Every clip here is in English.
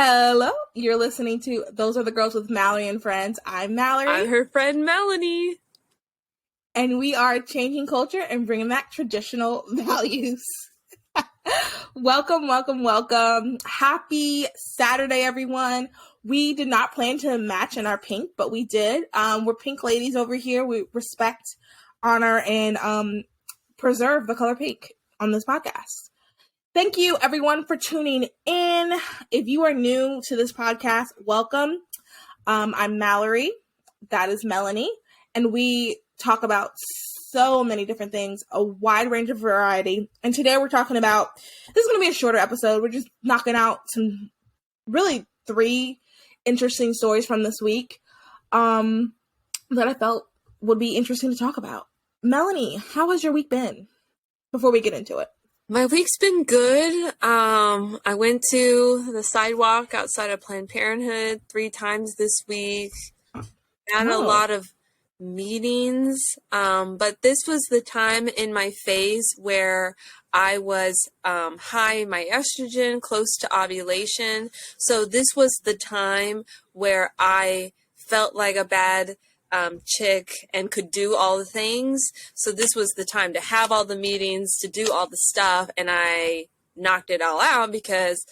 Hello, you're listening to Those Are the Girls with Mallory and Friends. I'm Mallory. I'm her friend Melanie. And we are changing culture and bringing back traditional values. Welcome. Happy Saturday, everyone. We did not plan to match in our pink, but we did. We're pink ladies over here. We respect, honor, and preserve the color pink on this podcast. Thank you, everyone, for tuning in. If you are new to this podcast, welcome. I'm Mallory. That is Melanie. And we talk about so many different things, a wide range of variety. And today we're talking about, this is going to be a shorter episode. We're just knocking out some really 3 interesting stories from this week that I felt would be interesting to talk about. Melanie, how has your week been before we get into it? My week's been good. I went to the sidewalk outside of Planned Parenthood 3 times this week. Had a lot of meetings, but this was the time in my phase where I was high in my estrogen, close to ovulation. So this was the time where I felt like a bad chick and could do all the things. So this was the time to have all the meetings, to do all the stuff, and I knocked it all out because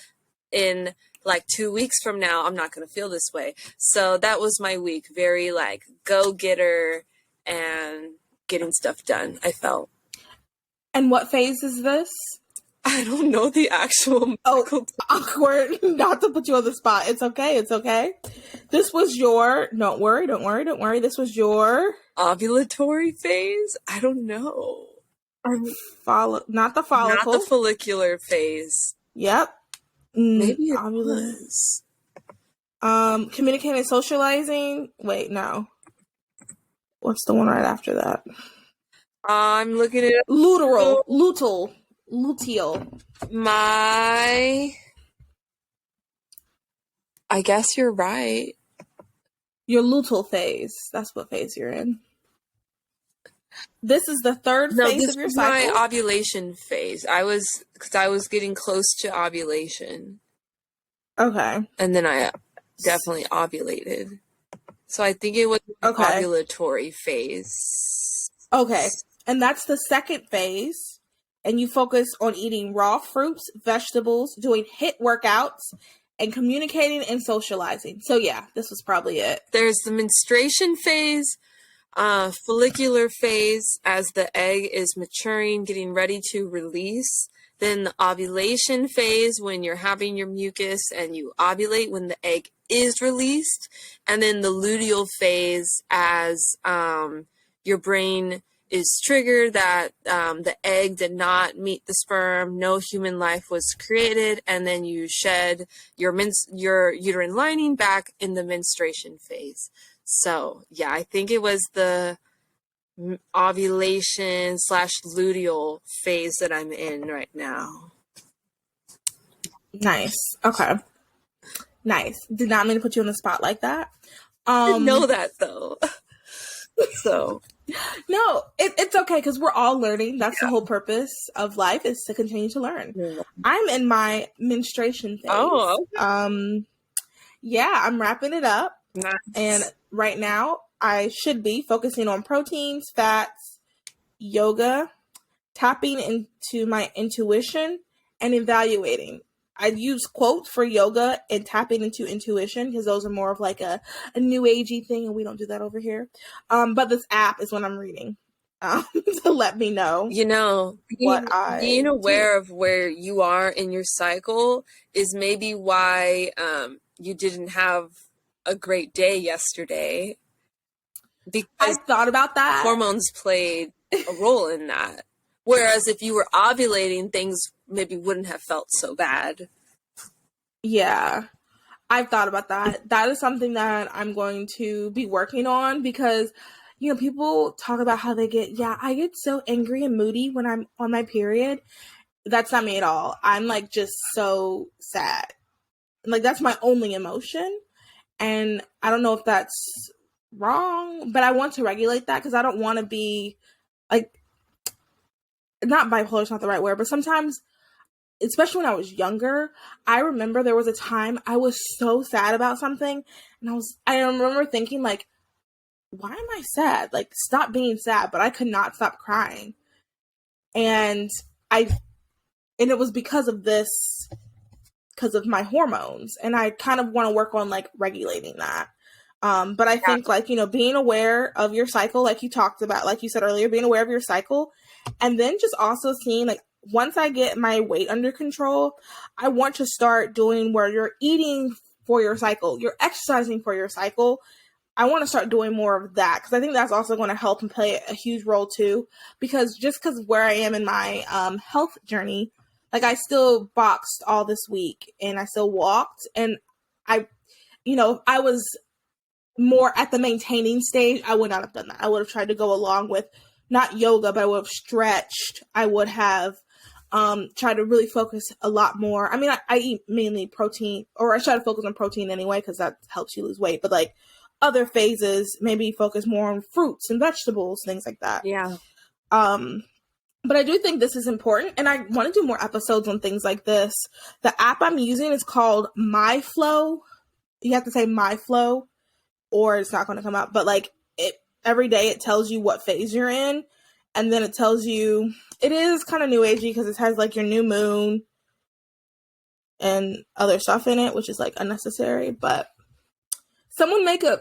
in like 2 weeks from now, I'm not going to feel this way. So that was my week. Very like go-getter and getting stuff done, I felt. And what phase is this? I don't know the actual awkward. Not to put you on the spot. It's okay. This was your, don't worry. This was your ovulatory phase? I don't know. Not the follicle. Not the follicular phase. Yep. Maybe it was. Communicating and socializing. Wait, no. What's the one right after that? I'm looking at luteal. I guess you're right. Your luteal phase. That's what phase you're in. This is the third phase of your cycle? My ovulation phase. Because I was getting close to ovulation. Okay. And then I definitely ovulated. So I think it was the ovulatory phase. Okay. And that's the second phase. And you focus on eating raw fruits, vegetables, doing HIIT workouts, and communicating and socializing. So yeah, this was probably it. There's the menstruation phase, follicular phase as the egg is maturing, getting ready to release. Then the ovulation phase when you're having your mucus and you ovulate when the egg is released. And then the luteal phase as your brain is triggered that the egg did not meet the sperm, no human life was created, and then you shed your uterine lining back in the menstruation phase. So yeah, I think it was the ovulation / luteal phase that I'm in right now. Nice. Okay. Nice. Did not mean to put you on the spot like that. I didn't know that though. So no, it's okay because we're all learning. That's the whole purpose of life, is to continue to learn. Yeah. I'm in my menstruation phase. Oh, okay. Yeah, I'm wrapping it up. Nice. And right now I should be focusing on proteins, fats, yoga, tapping into my intuition, and evaluating. I use quotes for yoga and tapping into intuition because those are more of like a new agey thing, and we don't do that over here. But this app is what I'm reading to let me know. You know, being aware of where you are in your cycle is maybe why you didn't have a great day yesterday. Because I thought about that. Hormones played a role in that. Whereas if you were ovulating, things maybe wouldn't have felt so bad. Yeah, I've thought about that. That is something that I'm going to be working on because, you know, people talk about how I get so angry and moody when I'm on my period. That's not me at all. I'm like just so sad. Like that's my only emotion. And I don't know if that's wrong, but I want to regulate that because I don't want to be like, not bipolar is not the right word, but sometimes especially when I was younger, I remember there was a time I was so sad about something, and I remember thinking like, why am I sad? Like, stop being sad, but I could not stop crying. And I and it was because of this, because of my hormones, and I kind of want to work on like regulating that. But I think like, being aware of your cycle, like you talked about, like you said earlier, being aware of your cycle, and then just also seeing like, once I get my weight under control, I want to start doing where you're eating for your cycle, you're exercising for your cycle. I want to start doing more of that, because I think that's also going to help and play a huge role too. Because where I am in my health journey, like I still boxed all this week and I still walked, and I, I was more at the maintaining stage, I would not have done that. I would have tried to go along with not yoga, but I would have stretched. I would have tried to really focus a lot more. I mean, I eat mainly protein, or I try to focus on protein anyway, because that helps you lose weight. But like other phases, maybe focus more on fruits and vegetables, things like that. Yeah. But I do think this is important, and I want to do more episodes on things like this. The app I'm using is called MyFlow. You have to say MyFlow, or it's not going to come up. But like every day it tells you what phase you're in, and then it tells you, it is kind of new agey because it has like your new moon and other stuff in it, which is like unnecessary. But someone make a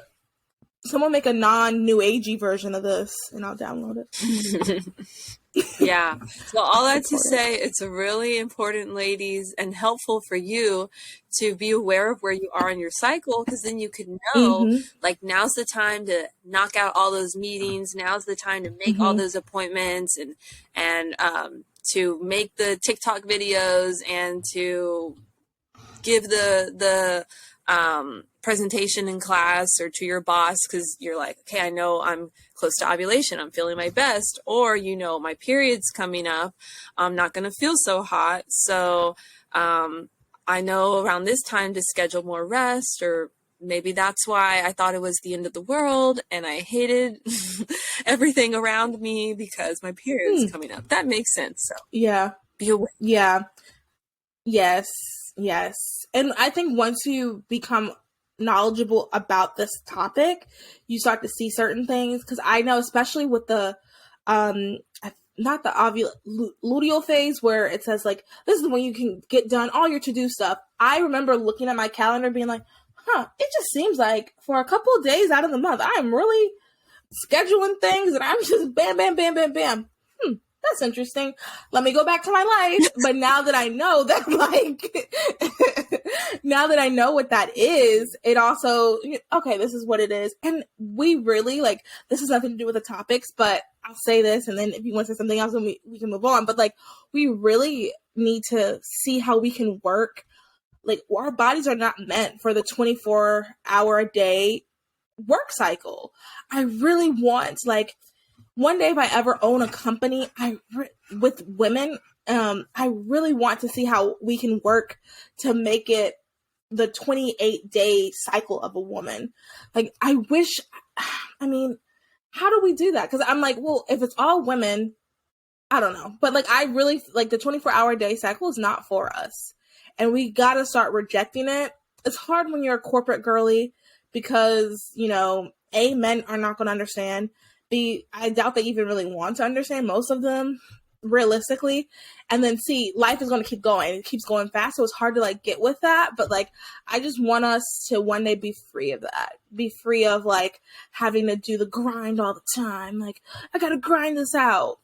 non-new agey version of this, and I'll download it. Yeah. Well, all that to say, it's really important, ladies, and helpful for you to be aware of where you are in your cycle, because then you can know, like, now's the time to knock out all those meetings. Now's the time to make all those appointments, and to make the TikTok videos, and to give the presentation in class or to your boss, because you're like, okay, I know I'm close to ovulation, I'm feeling my best, or my period's coming up, I'm not going to feel so hot, so I know around this time to schedule more rest, or maybe that's why I thought it was the end of the world and I hated everything around me because my period's coming up. That makes sense. So yeah, be aware. Yeah, yes, and I think once you become knowledgeable about this topic, you start to see certain things, because I know, especially with the not the luteal phase, where it says like, this is when you can get done all your to-do stuff. I remember looking at my calendar being like, it just seems like for a couple of days out of the month I'm really scheduling things, and I'm just bam bam bam bam bam. That's interesting. Let me go back to my life. But now that I know that, like, now that I know what that is, it also, okay, this is what it is. And we really, like, this has nothing to do with the topics, but I'll say this, and then if you want to say something else, then we can move on. But, like, we really need to see how we can work. Like, our bodies are not meant for the 24-hour-a-day work cycle. I really want, like, one day if I ever own a company with women, I really want to see how we can work to make it the 28-day cycle of a woman. Like, I wish, I mean, how do we do that? Because I'm like, well, if it's all women, I don't know. But like, I really, like, the 24-hour-day cycle is not for us. And we got to start rejecting it. It's hard when you're a corporate girly because, A, men are not going to understand. B, I doubt they even really want to understand, most of them, realistically. And then C, life is going to keep going. It keeps going fast, so it's hard to, like, get with that. But, like, I just want us to one day be free of that. Be free of, like, having to do the grind all the time. Like, I got to grind this out.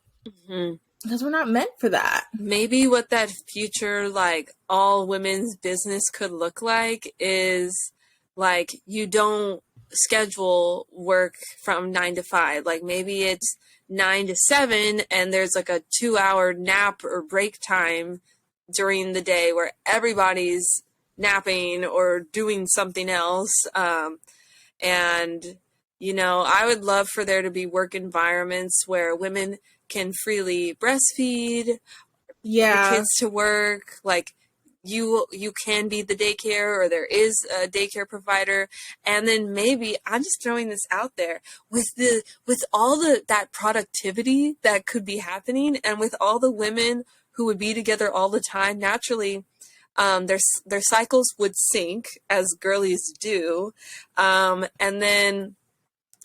Because we're not meant for that. Maybe what that future, like, all women's business could look like is, like, you don't schedule work from 9 to 5. Like, maybe it's 9 to 7 and there's like a 2-hour nap or break time during the day where everybody's napping or doing something else. And I would love for there to be work environments where women can freely breastfeed, the kids to work, like, you can be the daycare, or there is a daycare provider. And then maybe, I'm just throwing this out there, with all that productivity that could be happening, and with all the women who would be together all the time, naturally, their cycles would sync, as girlies do. And then,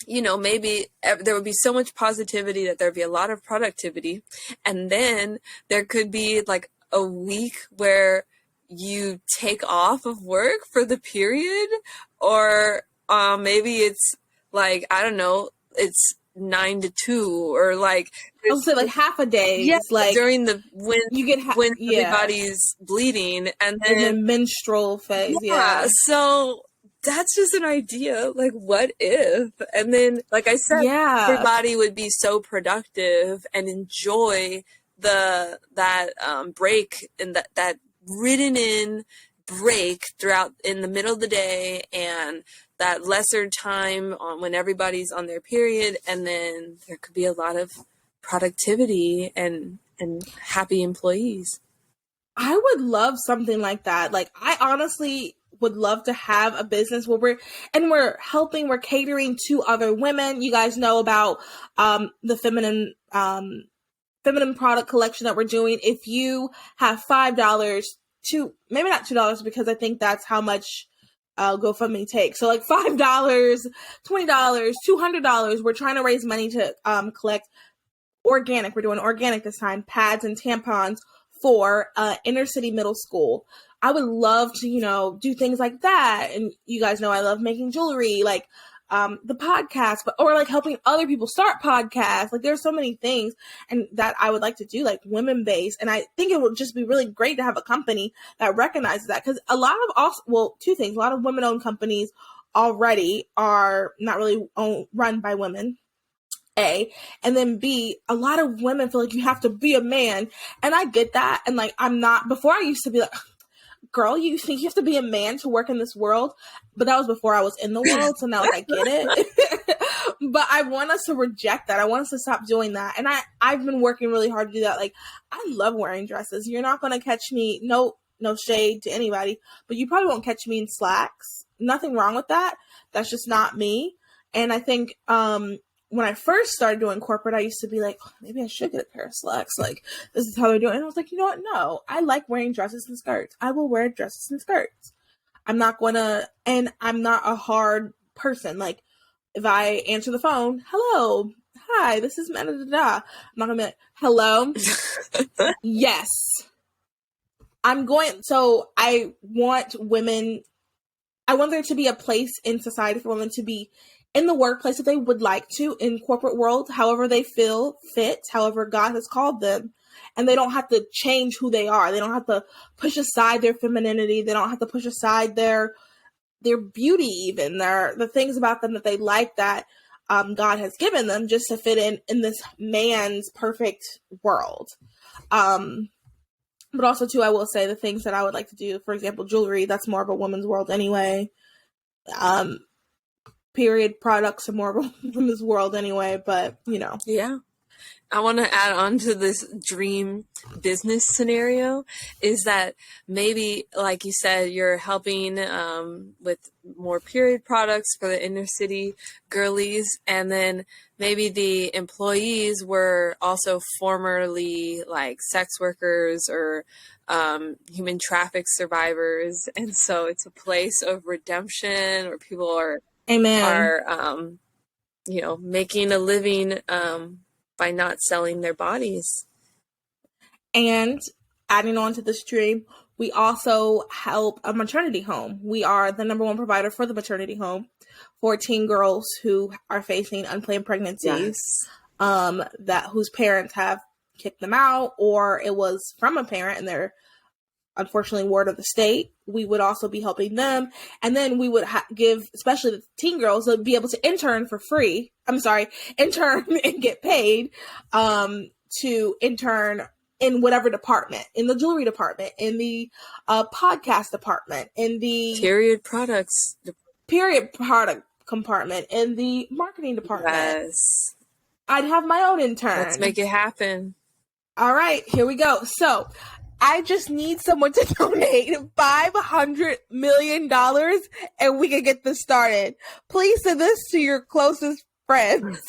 maybe there would be so much positivity that there'd be a lot of productivity. And then there could be like a week where you take off of work for the period, or maybe it's like, I don't know, it's 9 to 2, or like I'll say like half a day. Yeah, like during the when you get when everybody's bleeding, and then the menstrual phase. Yeah. So that's just an idea. Like, what if? And then, like I said, everybody would be so productive and enjoy that break, and that written in break throughout in the middle of the day, and that lesser time on when everybody's on their period, and then there could be a lot of productivity and happy employees. I would love something like that. Like, I honestly would love to have a business where we're catering to other women. You guys know about the feminine product collection that we're doing. If you have $5 to, maybe not $2, because I think that's how much GoFundMe takes. So like $5, $20, $200. We're trying to raise money to collect organic. We're doing organic this time, pads and tampons for inner city middle school. I would love to, do things like that. And you guys know I love making jewelry, like the podcast, or like helping other people start podcasts. Like, there's so many things and that I would like to do, like women-based. And I think it would just be really great to have a company that recognizes that, because a lot of two things. A lot of women-owned companies already are not really run by women. A, and then B, a lot of women feel like you have to be a man, and I get that. And like, I'm not. Before, I used to be like, girl, you think you have to be a man to work in this world? But that was before I was in the world, so now like I get it. But I want us to reject that. I want us to stop doing that. And I've been working really hard to do that. Like, I love wearing dresses. You're not gonna catch me, no shade to anybody, but you probably won't catch me in slacks. Nothing wrong with that. That's just not me. And I think when I first started doing corporate, I used to be like, oh, maybe I should get a pair of slacks. Like, this is how they're doing it. And I was like, you know what? No, I like wearing dresses and skirts. I will wear dresses and skirts. I'm not a hard person. Like, if I answer the phone, hello, hi, this is da-da-da-da. I'm not going to be like, hello. Yes. So I want there to be a place in society for women to be in the workplace if they would like to, in corporate world, however they feel fit, however God has called them. And they don't have to change who they are. They don't have to push aside their femininity. They don't have to push aside their beauty, even the things about them that they like that God has given them, just to fit in this man's perfect world. But also, too, I will say the things that I would like to do, for example, jewelry, that's more of a woman's world anyway. Period products are more of a woman's world anyway, but, Yeah. I want to add on to this dream business scenario is that maybe, like you said, you're helping with more period products for the inner city girlies, and then maybe the employees were also formerly like sex workers or human traffic survivors, and so it's a place of redemption where people are making a living by not selling their bodies. And adding on to this dream, we also help a maternity home. We are the number one provider for the maternity home for teen girls who are facing unplanned pregnancies, whose parents have kicked them out, or it was from a parent and they're unfortunately ward of the state. We would also be helping them. And then we would give, especially the teen girls, they'd be able to intern for free. Intern and get paid to intern in whatever department, in the jewelry department, in the podcast department, in the period product compartment, in the marketing department. Yes. I'd have my own intern. Let's make it happen. All right, here we go. So I just need someone to donate $500 million and we can get this started. Please send this to your closest friends.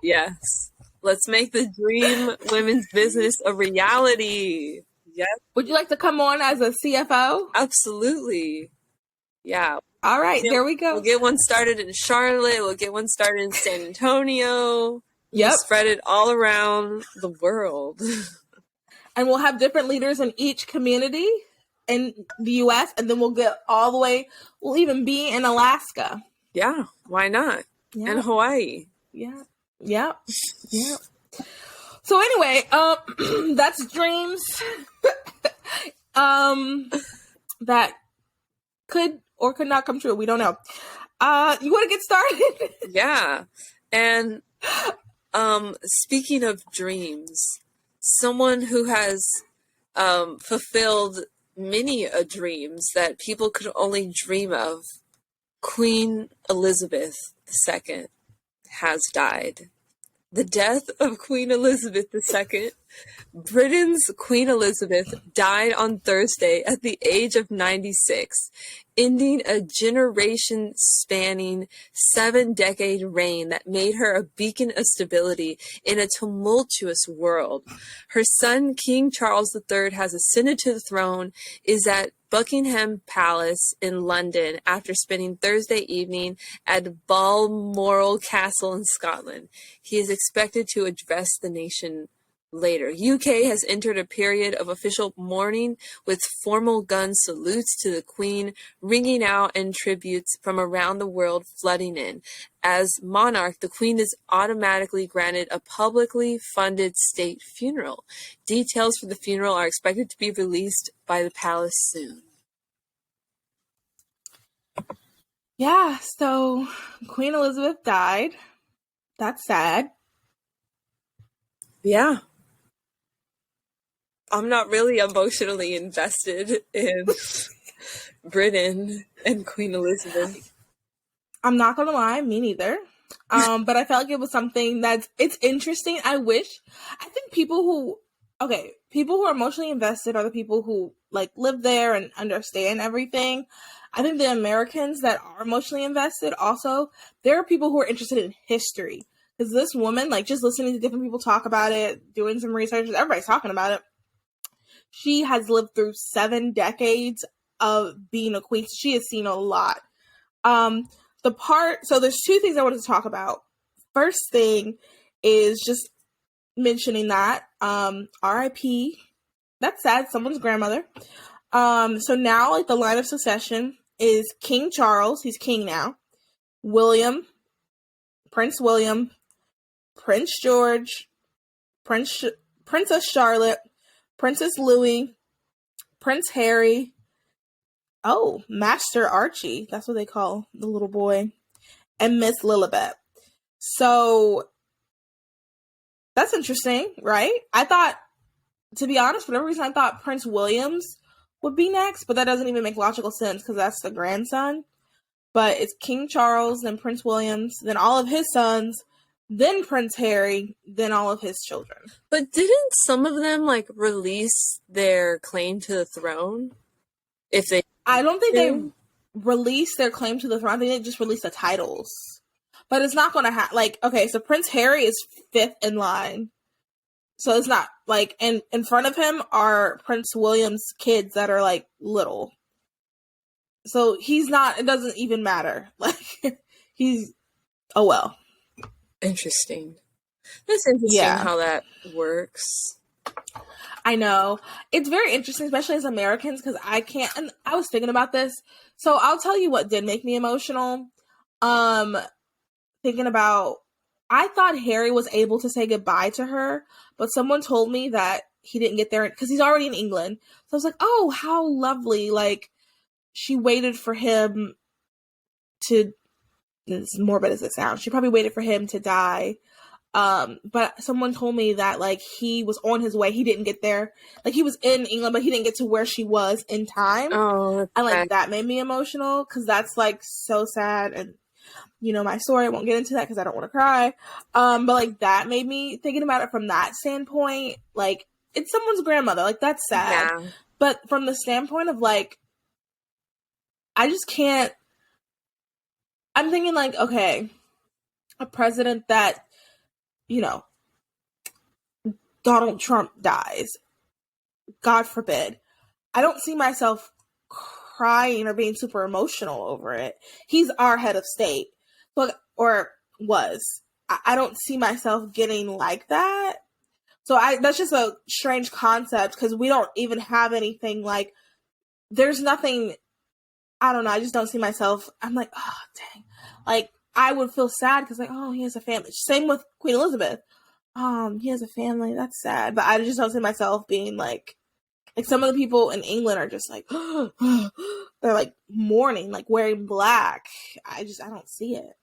Yes. Let's make the dream women's business a reality. Yes. Would you like to come on as a CFO? Absolutely. Yeah. All right, there we go. We'll get one started in Charlotte. We'll get one started in San Antonio. Yep. We'll spread it all around the world. And we'll have different leaders in each community in the U.S. And then we'll get all the way. We'll even be in Alaska. Yeah, why not? Yeah. And Hawaii. Yeah. So anyway, that's dreams that could or could not come true. We don't know. You want to get started? Yeah. And speaking of dreams, someone who has fulfilled many dreams that people could only dream of, Queen Elizabeth II has died. The death of Queen Elizabeth II. Britain's Queen Elizabeth died on Thursday at the age of 96, ending a generation-spanning 7-decade reign that made her a beacon of stability in a tumultuous world. Her son, King Charles III, has ascended to the throne, is at Buckingham Palace in London after spending Thursday evening at Balmoral Castle in Scotland. He is expected to address the nation later. UK has entered a period of official mourning with formal gun salutes to the Queen ringing out and tributes from around the world flooding in. As monarch, the Queen is automatically granted a publicly funded state funeral. Details for the funeral are expected to be released by the palace soon. Yeah, so Queen Elizabeth died. That's sad. Yeah. I'm not really emotionally invested in Britain and Queen Elizabeth. I'm not gonna lie, me neither. But I felt like it was something it's interesting. I think people who are emotionally invested are the people who like live there and understand everything. I think the Americans that are emotionally invested also, there are people who are interested in history. Because this woman, like just listening to different people talk about it, doing some research, everybody's talking about it. She has lived through 7 decades of being a queen. She has seen a lot. So there's 2 things I wanted to talk about. First thing is just mentioning that R.I.P. That's sad. Someone's grandmother. So now, like, the line of succession is King Charles. He's king now. Prince William, Prince George, Princess Charlotte, Princess Louis, Prince Harry. Oh, Master Archie. That's what they call the little boy. And Miss Lilibet. So that's interesting, right? I thought, to be honest, for whatever reason, I thought Prince Williams would be next, but that doesn't even make logical sense because that's the grandson. But it's King Charles, then Prince Williams, then all of his sons, then Prince Harry, then all of his children. But didn't some of them like release their claim to the throne? I don't think they released their claim to the throne. I think they just released the titles. But it's not going to so Prince Harry is 5th in line. So it's not like, and in front of him are Prince William's kids that are like little. So he's not, it doesn't even matter. Like, oh well. Interesting. That's interesting how that works. I know. It's very interesting, especially as Americans, because and I was thinking about this. So I'll tell you what did make me emotional. Thinking about, I thought Harry was able to say goodbye to her, but someone told me that he didn't get there because he's already in England. So I was like, oh, how lovely. Like, she waited for him to, as morbid as it sounds, she probably waited for him to die. But someone told me that, like, he was on his way. He didn't get there. Like, he was in England, but he didn't get to where she was in time. Oh, and, like, that made me emotional because that's, like, so sad. And, you know, my story, I won't get into that because I don't want to cry. But, like, that made me thinking about it from that standpoint. Like, it's someone's grandmother. Like, that's sad. Yeah. But from the standpoint of, like, I just can't. I'm thinking, like, okay, a president that, you know, Donald Trump dies, God forbid, I don't see myself crying or being super emotional over it. He's our head of state, but or was. I don't see myself getting like that. So that's just a strange concept because we don't even have anything like, there's nothing, I don't know, I just don't see myself, I'm like, oh, dang. Like, I would feel sad because like, oh, he has a family. Same with Queen Elizabeth. He has a family, that's sad. But I just don't see myself being like some of the people in England are just like, they're like mourning, like wearing black. I don't see it.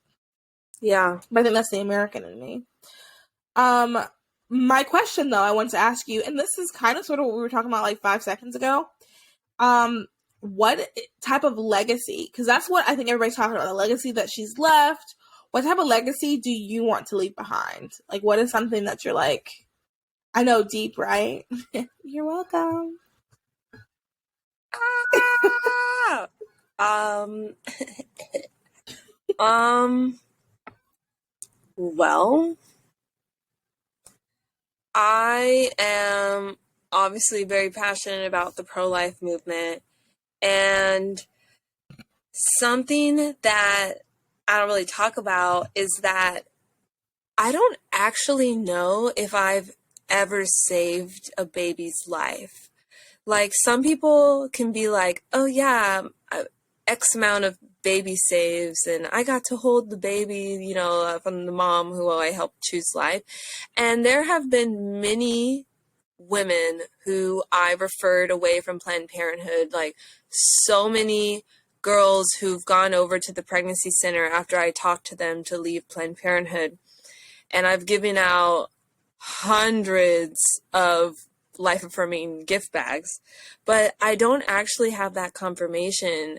Yeah. But I think that's the American in me. My question though, I want to ask you, and this is kind of sort of what we were talking about like 5 seconds ago. What type of legacy, because that's what I think everybody's talking about, the legacy that she's left. What type of legacy do you want to leave behind? Like, what is something that you're like, I know, deep, right? You're welcome. Well, I am obviously very passionate about the pro-life movement, and something that I don't really talk about is that I don't actually know if I've ever saved a baby's life. Like, some people can be like, oh yeah, X amount of baby saves, and I got to hold the baby, you know, from the mom who I helped choose life. And there have been many women who I referred away from Planned Parenthood, like so many girls who've gone over to the pregnancy center after I talked to them to leave Planned Parenthood. And I've given out hundreds of life-affirming gift bags, but I don't actually have that confirmation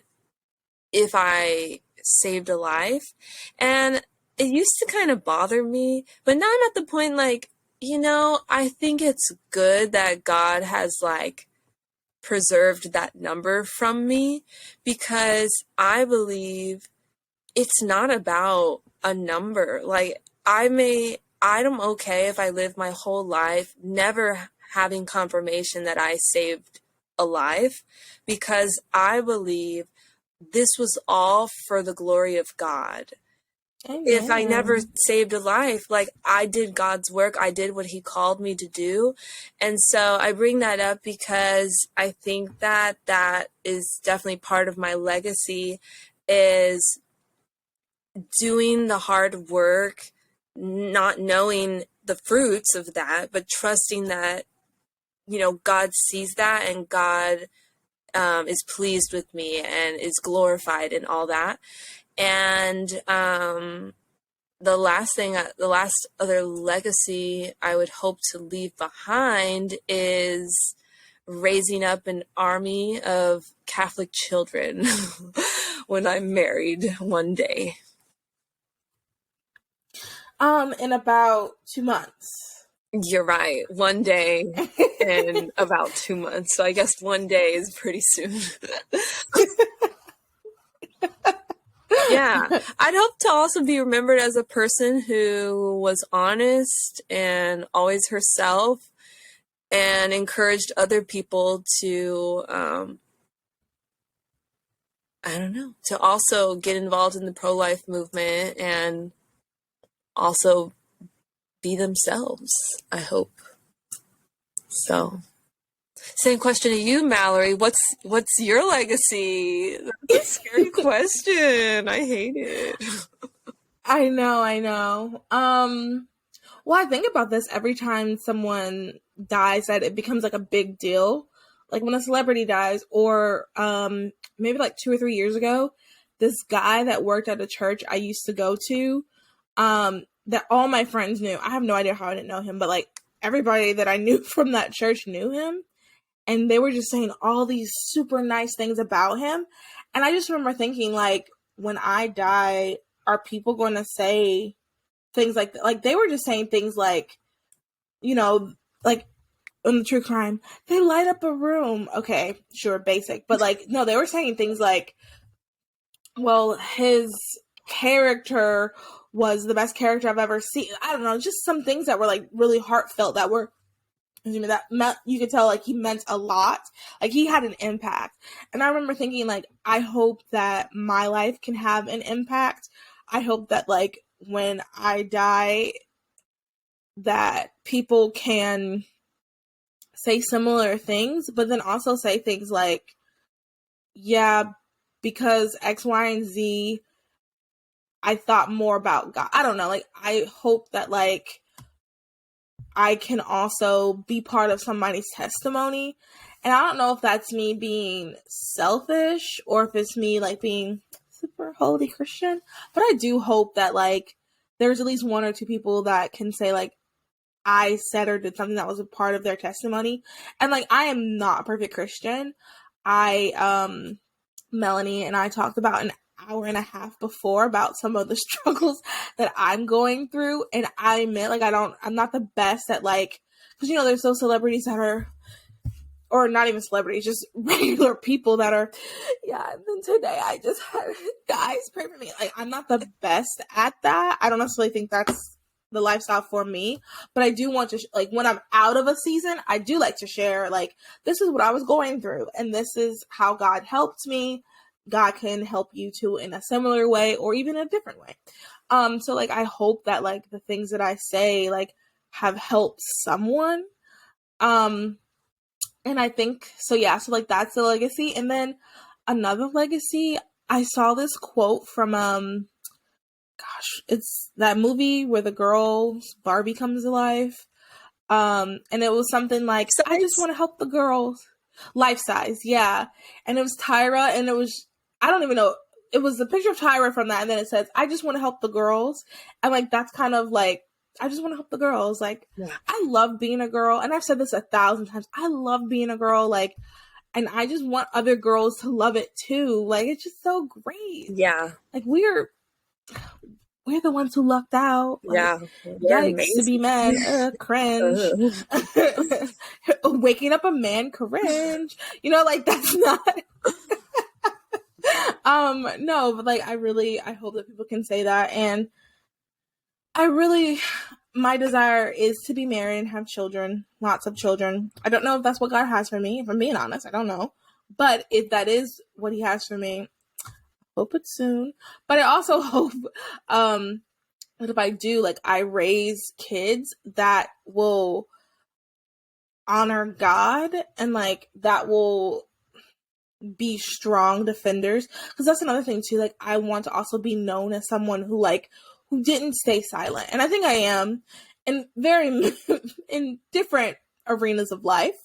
if I saved a life. And it used to kind of bother me, but now I'm at the point like, you know, I think it's good that God has like preserved that number from me, because I believe it's not about a number. Like, I'm okay if I live my whole life never having confirmation that I saved a life, because I believe this was all for the glory of God. Amen. If I never saved a life, like, I did God's work, I did what he called me to do. And so I bring that up because I think that that is definitely part of my legacy, is doing the hard work, not knowing the fruits of that, but trusting that, you know, God sees that, and God is pleased with me and is glorified in all that. And the last other legacy I would hope to leave behind is raising up an army of Catholic children when I'm married one day. In about 2 months. You're right. One day in about 2 months. So I guess one day is pretty soon. Yeah. I'd hope to also be remembered as a person who was honest and always herself, and encouraged other people to, I don't know, to also get involved in the pro-life movement and also be themselves, I hope. So, same question to you, Mallory. What's your legacy? That's a scary question. I hate it. I know. Well, I think about this every time someone dies, that it becomes like a big deal. Like when a celebrity dies, or maybe like 2 or 3 years ago, this guy that worked at a church I used to go to, that all my friends knew. I have no idea how I didn't know him, but like everybody that I knew from that church knew him. And they were just saying all these super nice things about him. And I just remember thinking, like, when I die, are people going to say things like that? Like, they were just saying things like, you know, like in the true crime, they light up a room. Okay, sure, basic. But like, no, they were saying things like, well, his character was the best character I've ever seen. I don't know, just some things that were like really heartfelt, that were you could tell like he meant a lot. Like he had an impact. And I remember thinking like, I hope that my life can have an impact. I hope that like when I die that people can say similar things, but then also say things like, yeah, because X, Y, and Z, I thought more about God. I don't know. Like, I hope that, like, I can also be part of somebody's testimony. And I don't know if that's me being selfish or if it's me, like, being super holy Christian. But I do hope that, like, there's at least one or two people that can say, like, I said or did something that was a part of their testimony. And, like, I am not a perfect Christian. Melanie and I talked about an hour and a half before about some of the struggles that I'm going through. And I admit, like, I'm not the best at, like, because, you know, there's those celebrities that are, or not even celebrities, just regular people that are, yeah, and then today I just had, guys, pray for me. Like, I'm not the best at that. I don't necessarily think that's the lifestyle for me, but I do want to, like, when I'm out of a season, I do like to share, like, this is what I was going through, and this is how God helped me. God can help you too in a similar way or even a different way. So, like, I hope that, like, the things that I say, like, have helped someone. And I think, so yeah, so, like, that's the legacy. And then another legacy, I saw this quote from, it's that movie where the girl Barbie comes alive. And it was something like, I just want to help the girls. Life size, yeah. And it was Tyra, and it was, I don't even know, it was a picture of Tyra from that, and then it says, I just want to help the girls. And, like, that's kind of like, I just want to help the girls. Like, yeah. I love being a girl, and I've said this 1,000 times. I love being a girl, like, and I just want other girls to love it too. Like, it's just so great. Yeah. Like, we're the ones who lucked out. Like, yeah. Yikes amazing. To be men. Cringe. Waking up a man, cringe. You know, like, that's not. No, but, like, I hope that people can say that. And my desire is to be married and have children, lots of children. I don't know if that's what God has for me. If I'm being honest, I don't know. But if that is what he has for me, hope it's soon. But I also hope that if I do, like, I raise kids that will honor God and, like, that will be strong defenders. Because that's another thing too. Like, I want to also be known as someone who didn't stay silent. And I think I am in in different arenas of life.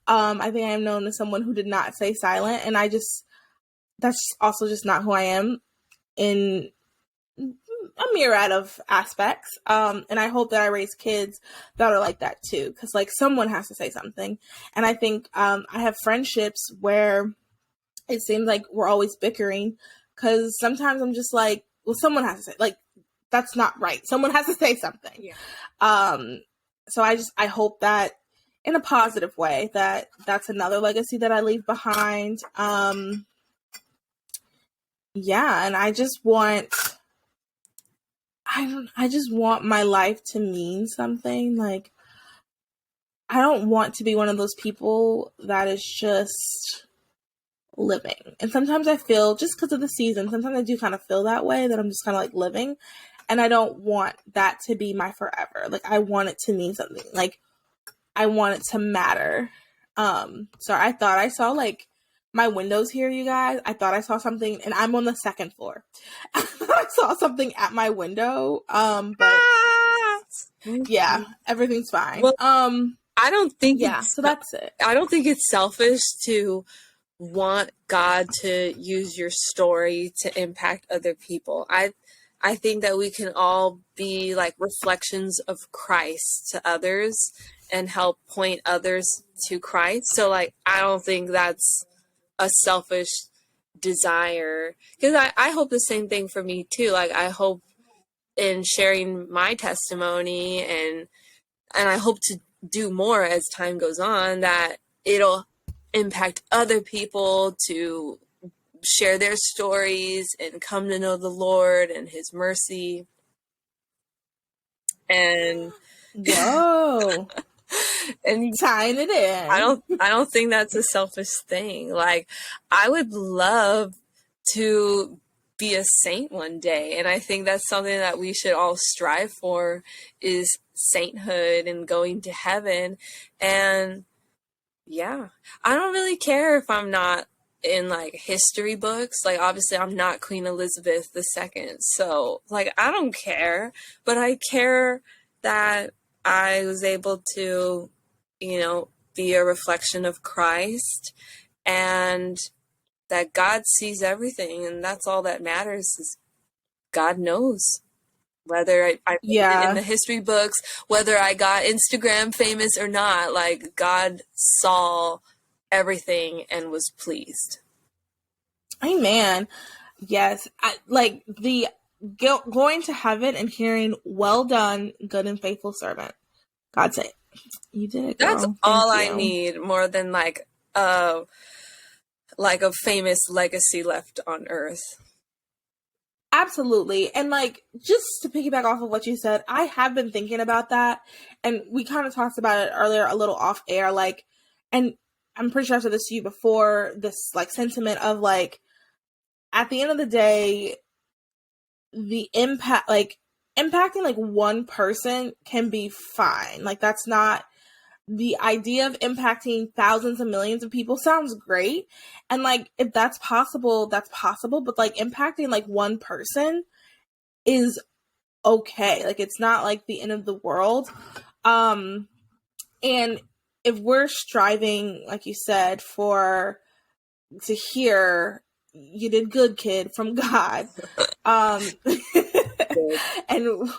I think I am known as someone who did not stay silent. And that's also just not who I am in a myriad of aspects. And I hope that I raise kids that are like that too. Because, like, someone has to say something. And I think I have friendships where it seems like we're always bickering. Because sometimes I'm just like, well, someone has to say, like, that's not right. Someone has to say something. Yeah. So I hope that in a positive way, that's another legacy that I leave behind. Yeah. And I just want my life to mean something. Like, I don't want to be one of those people that is just living. And sometimes I feel, just because of the season, sometimes I do kind of feel that way, that I'm just kind of like living. And I don't want that to be my forever. Like, I want it to mean something. Like, I want it to matter. So I thought I saw, like, my windows here, you guys. I thought I saw something, and I'm on the second floor. I saw something at my window. But yeah, everything's fine. Well, I don't think. Yeah, so that's it. I don't think it's selfish to want God to use your story to impact other people. I think that we can all be like reflections of Christ to others and help point others to Christ. So, like, I don't think that's a selfish desire, because I hope the same thing for me too. Like, I hope in sharing my testimony, and I hope to do more as time goes on, that it'll impact other people to share their stories and come to know the Lord and his mercy. And whoa. And tying it in. I don't think that's a selfish thing. Like, I would love to be a saint one day, and I think that's something that we should all strive for, is sainthood and going to heaven. And yeah, I don't really care if I'm not in like history books. Like, obviously I'm not Queen Elizabeth II, so like I don't care, but I care that I was able to, you know, be a reflection of Christ, and that God sees everything, and that's all that matters, is God knows. Whether I made it in the history books, whether I got Instagram famous or not, like, God saw everything and was pleased. Amen. Yes. Like the going to heaven and hearing, "Well done, good and faithful servant." God say, "You did it, girl." That's all I need, more than like a famous legacy left on earth. Absolutely. And like, just to piggyback off of what you said, I have been thinking about that. And we kind of talked about it earlier, a little off air. Like, and I'm pretty sure I said this to you before, this like sentiment of like, at the end of the day, the impact, like impacting like one person can be fine. Like, that's not the idea of impacting thousands of millions of people sounds great. And like, if that's possible, that's possible. But like impacting like one person is okay. Like, it's not like the end of the world. And if we're striving, like you said, to hear, "You did good, kid," from God, and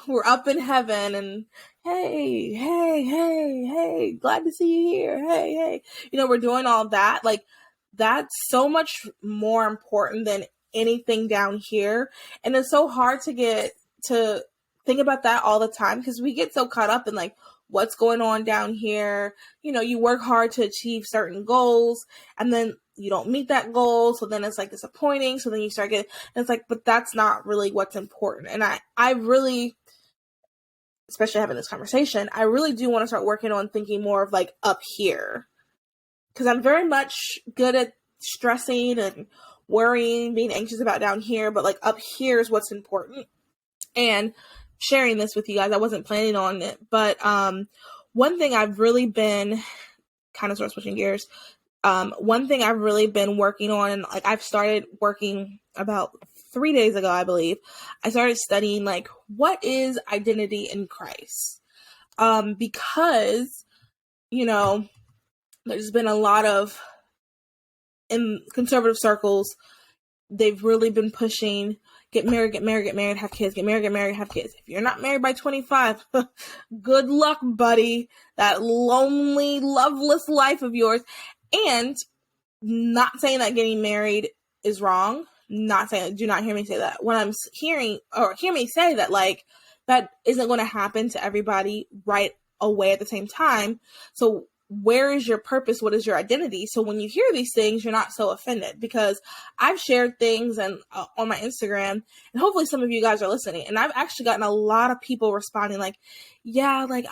we're up in heaven and, hey, glad to see you here. Hey, you know, we're doing all that. Like, that's so much more important than anything down here. And it's so hard to think about that all the time, because we get so caught up in like what's going on down here. You know, you work hard to achieve certain goals, and then you don't meet that goal, so then it's like disappointing. So then you start getting, and it's like, but that's not really what's important. And I really, especially having this conversation, I really do want to start working on thinking more of like up here, because I'm very much good at stressing and worrying, being anxious about down here, but like up here is what's important. And sharing this with you guys, I wasn't planning on it, but one thing I've really been kind of sort of switching gears. One thing I've really been working on, and like I've started working about 3 days ago, I believe, I started studying like, what is identity in Christ? Because, you know, there's been a lot of, in conservative circles, they've really been pushing, get married, have kids, get married, have kids. If you're not married by 25, good luck, buddy. That lonely, loveless life of yours. And not saying that getting married is wrong. Not saying, do not hear me say that. When I'm hearing, or hear me say that, like, that isn't going to happen to everybody right away at the same time. So where is your purpose? What is your identity? So when you hear these things, you're not so offended, because I've shared things and on my Instagram, and hopefully some of you guys are listening, and I've actually gotten a lot of people responding like, yeah, like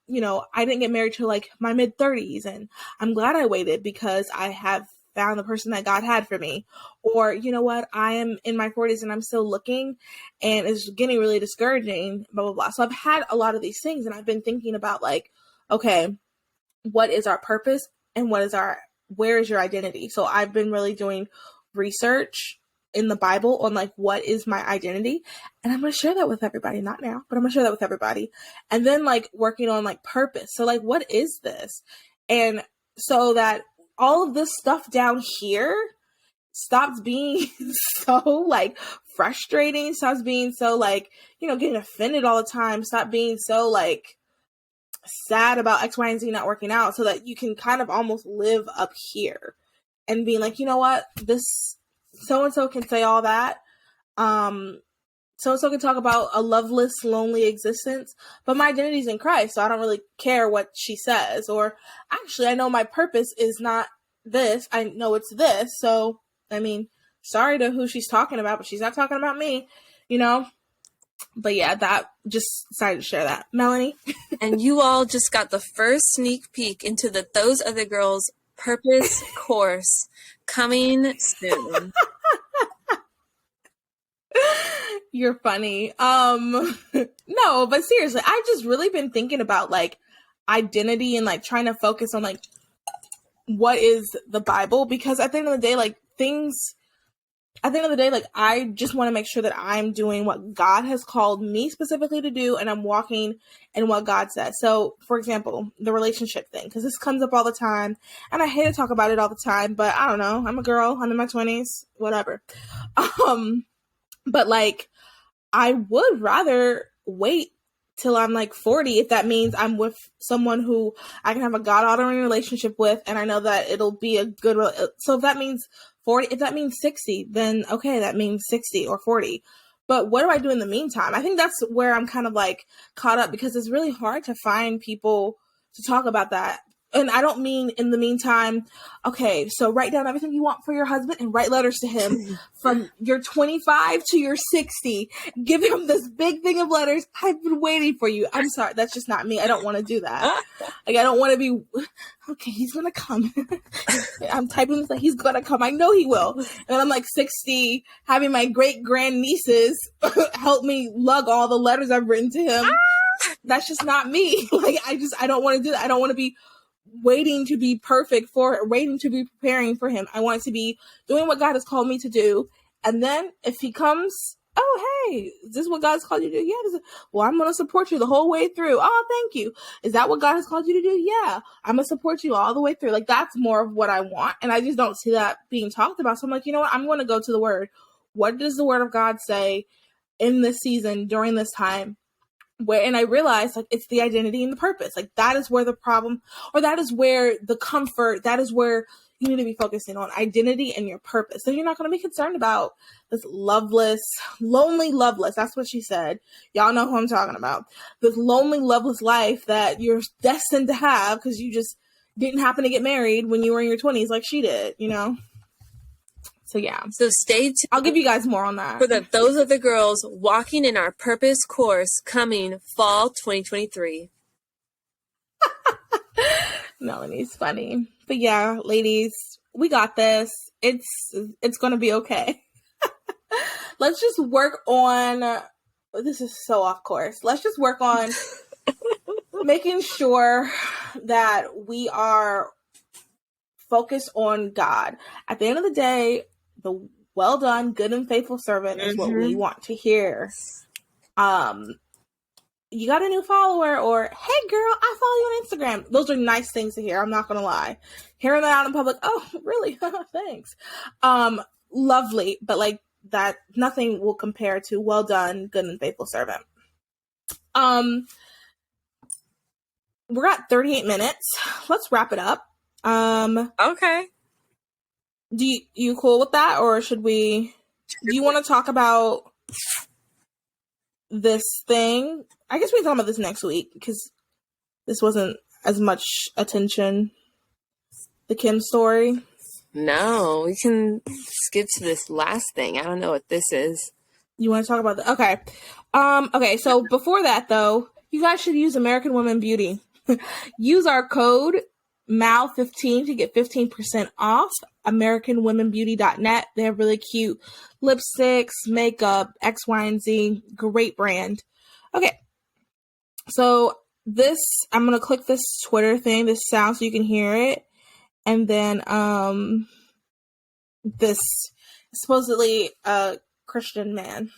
you know, I didn't get married till like my mid 30s, and I'm glad I waited because I have found the person that God had for me. Or, you know what, I am in my 40s and I'm still looking and it's getting really discouraging, blah, blah, blah. So I've had a lot of these things, and I've been thinking about like, okay, what is our purpose and where is your identity? So I've been really doing research in the Bible on like, what is my identity? And I'm going to share that with everybody, not now, but I'm going to share that with everybody. And then like working on like purpose. So like, what is this? And so that all of this stuff down here stops being so like frustrating, stops being so like, you know, getting offended all the time, stop being so like sad about X, Y, and Z not working out, so that you can kind of almost live up here and being like, you know what, this so-and-so can say all that. So-and-so can talk about a loveless, lonely existence, but my identity's in Christ, so I don't really care what she says. Or actually, I know my purpose is not this. I know it's this. So, I mean, sorry to who she's talking about, but she's not talking about me, you know? But yeah, that just decided to share that. Melanie? And you all just got the first sneak peek into the Those Other Girls Purpose course coming soon. You're funny. No, but seriously, I've just really been thinking about like identity and like trying to focus on like what is the Bible, because at the end of the day, like I just want to make sure that I'm doing what God has called me specifically to do, and I'm walking in what God says. So, for example, the relationship thing, because this comes up all the time, and I hate to talk about it all the time, but I don't know. I'm a girl. I'm in my 20s, whatever. But like, I would rather wait till I'm like 40 if that means I'm with someone who I can have a God-honoring relationship with, and I know that it'll be a good. So if that means 40, if that means 60, then okay, that means 60 or 40. But what do I do in the meantime? I think that's where I'm kind of like caught up, because it's really hard to find people to talk about that. And I don't mean in the meantime, okay, so write down everything you want for your husband and write letters to him from your 25 to your 60. Give him this big thing of letters. I've been waiting for you. I'm sorry. That's just not me. I don't want to do that. Like, I don't want to be, okay, he's going to come. I'm typing this like he's going to come. I know he will. And then I'm like 60, having my great grand nieces help me lug all the letters I've written to him. That's just not me. Like, I don't want to do that. I don't want to be waiting to be perfect waiting to be preparing for him. I want to be doing what God has called me to do. And then if he comes, oh, hey, is this what God's called you to do? Yeah. Well, I'm going to support you the whole way through. Oh, thank you. Is that what God has called you to do? Yeah. I'm going to support you all the way through. Like, that's more of what I want. And I just don't see that being talked about. So I'm like, you know what? I'm going to go to the word. What does the word of God say in this season, during this time? And I realized, like, it's the identity and the purpose. Like, that is where the problem, or that is where the comfort, that is where you need to be focusing on identity and your purpose. So you're not going to be concerned about this lonely, loveless. That's what she said. Y'all know who I'm talking about. This lonely, loveless life that you're destined to have because you just didn't happen to get married when you were in your 20s like she did, you know? So yeah. So stay tuned. I'll give you guys more on that. For Those Are the Girls Walking in Our Purpose course coming fall 2023. Melanie's funny. But yeah, ladies, we got this. It's going to be okay. Let's just work on, this is so off course. Let's just work on making sure that we are focused on God. At the end of the day, the well done, good and faithful servant is what we want to hear. You got a new follower, or hey girl, I follow you on Instagram. Those are nice things to hear. I'm not going to lie. Hearing that out in public, oh, really? Thanks. Lovely. But like that, nothing will compare to well done, good and faithful servant. We're at 38 minutes. Let's wrap it up. Okay. Do you cool with that, or do you want to talk about this thing? I guess we can talk about this next week because this wasn't as much attention. The Kim story. No, we can skip to this last thing. I don't know what this is. You want to talk about that? Okay. Okay. So before that, though, you guys should use American Women Beauty. Use our code MAL15 to get 15% off. AmericanWomenBeauty.net. They have really cute lipsticks, makeup, X, Y, and Z. Great brand. Okay. So I'm going to click this Twitter thing, this sound so you can hear it. And then this supposedly Christian man.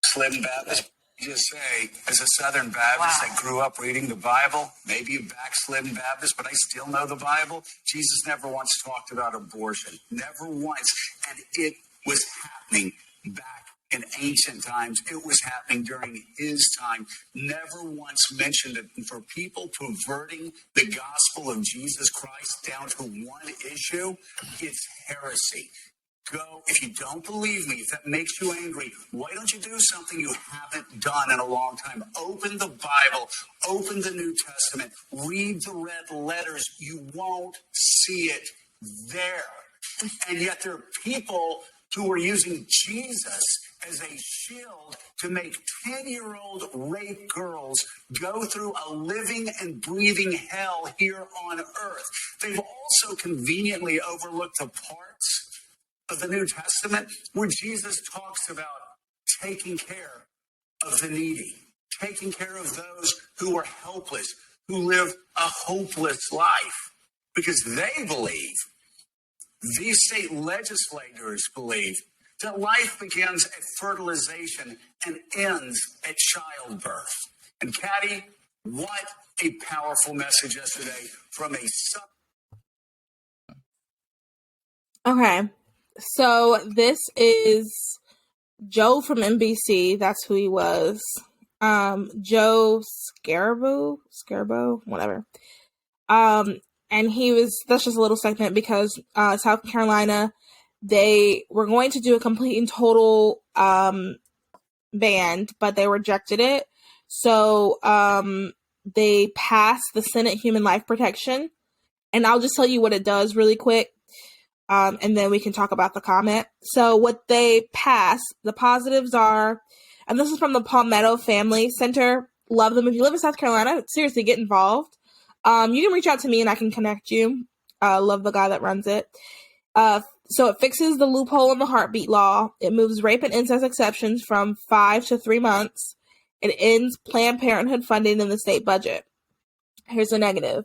Slim Baptist. Just say, as a Southern Baptist that grew up reading the Bible, maybe a backslidden Baptist, but I still know the Bible. Jesus never once talked about abortion. Never once. And it was happening back in ancient times. It was happening during his time. Never once mentioned it. And for people perverting the gospel of Jesus Christ down to one issue, it's heresy. Go, if you don't believe me, if that makes you angry, why don't you do something you haven't done in a long time? Open the Bible, open the New Testament, read the red letters. You won't see it there. And yet there are people who were using Jesus as a shield to make 10-year-old rape girls go through a living and breathing hell here on earth. They've also conveniently overlooked the parts of the New Testament where Jesus talks about taking care of the needy, taking care of those who are helpless, who live a hopeless life, because they believe, these state legislators believe, that life begins at fertilization and ends at childbirth. And Caddy, what a powerful message yesterday from a son. Okay, so this is Joe from NBC. That's who he was. Joe Scarborough, whatever. And that's just a little segment because South Carolina, they were going to do a complete and total ban, but they rejected it. So they passed the Senate Human Life Protection. And I'll just tell you what it does really quick. And then we can talk about the comment. So what they passed, the positives are, and this is from the Palmetto Family Center. Love them. If you live in South Carolina, seriously, get involved. You can reach out to me and I can connect you. Love the guy that runs it. So it fixes the loophole in the heartbeat law. It moves rape and incest exceptions from 5 to 3 months. It ends Planned Parenthood funding in the state budget. Here's the negative.